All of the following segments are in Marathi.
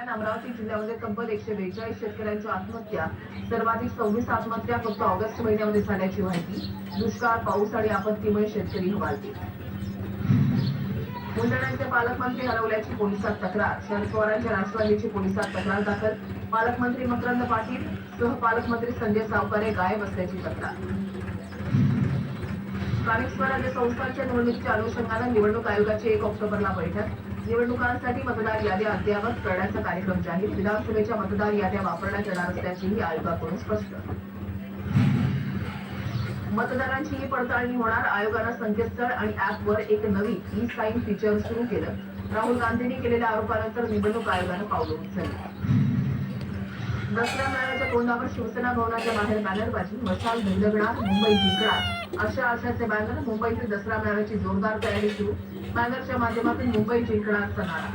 दरम्यान अमरावती जिल्ह्यामध्ये तब्बल 142 शेतकऱ्यांच्या आत्महत्या, सर्वाधिक 26 आत्महत्या फक्त ऑगस्ट महिन्यामध्ये झाल्याची माहिती. दुष्काळ, पाऊस आणि आपत्तीमुळे शेतकरी हवालदिल. बुलढाण्याचे पालकमंत्री हरवल्याची पोलिसात तक्रार. शरद पवारांच्या राष्ट्रवादीची पोलिसात तक्रार दाखल. पालकमंत्री मकरंद पाटील सह पालकमंत्री संजय सावकारे गायब असल्याची तक्रार. स्थानिक स्वराज्य संस्थांच्या निवडणुकीच्या अनुषंगानं निवडणूक आयोगाची 1 ऑक्टोबरला बैठक. निवडणुकांसाठी मतदार याद्या अद्ययावत करण्याचा कार्यक्रम जाहीर. विधानसभेच्या मतदार याद्या वापरण्यात येणार असल्याचीही आयोगाकडून स्पष्ट. मतदारांची ही पडताळणी होणार. आयोगानं संकेतस्थळ आणि ऍपवर एक नवीन ई साईन फीचर सुरू केलं. राहुल गांधींनी केलेल्या आरोपानंतर निवडणूक आयोगानं पावलं उचलली. दसरा मेळाव्याच्या तोंडावर शिवसेना भवनाच्या बाहेर बॅनरबाजी. मशाल धगधगणार, मुंबई जिंकणार अशा आशयाचे बॅनर. मुंबईतील दसरा मेळाव्याची जोरदार तयारी सुरू. बॅनरच्या माध्यमातून मुंबई जिंकणारचा नारा.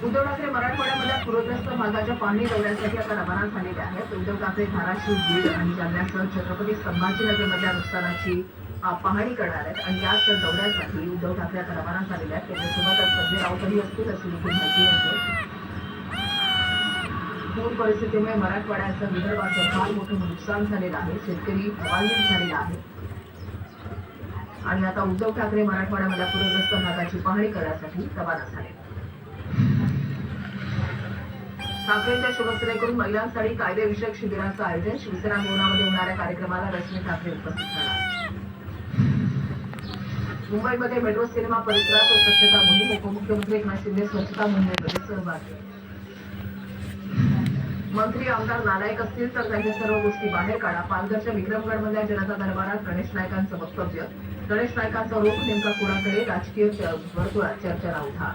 उद्धव ठाकरे मराठवाड्यामधल्या पूरग्रस्त भागाच्या पाहणी दौऱ्यासाठी आता रवाना झालेले आहेत. उद्धव ठाकरे धाराशिव, बीड आणि जालन्यासह छत्रपती संभाजीनगरमधल्या नुकसानाची पाहणी करणार आहेत आणि याच दौऱ्यासाठी उद्धव ठाकरे आता रवाना झालेले आहेत. त्यांच्यासोबत संजय राऊतही असतील अशी देखील माहिती होते. पूर परिस्थितीमुळे मराठवाड्याचं, विदर्भाचं फार मोठं नुकसान झालेलं आहे. शेतकरी हवालदिल झालेला आहे आणि आता उद्धव ठाकरे मराठवाड्यामधल्या पूरग्रस्त भागाची पाहणी करण्यासाठी रवाना झाले. ठाकरेंच्या शिवसेनेकडून महिलांसाठी कायदेविषयक शिबिराचं आयोजन. शिवसेना भवनामध्ये होणाऱ्या कार्यक्रमाला रश्मी ठाकरे उपस्थित राहणार. मुंबईमध्ये मेट्रो सिनेमा परिसरात स्वच्छता मोहीम. उपमुख्यमंत्री एकनाथ शिंदे स्वच्छता मोहिमेमध्ये सहभागी. मंत्री आमदार नालायक असतील तर त्यांच्या सर्व गोष्टी बाहेर काढा. पालघरच्या विक्रमगडमधल्या जनता दरबारात गणेश नाईकांचं वक्तव्य. गणेश नाईकांचा रोख नेमका कोणाकडे? राजकीय वर्तुळात चर्चेला उठा.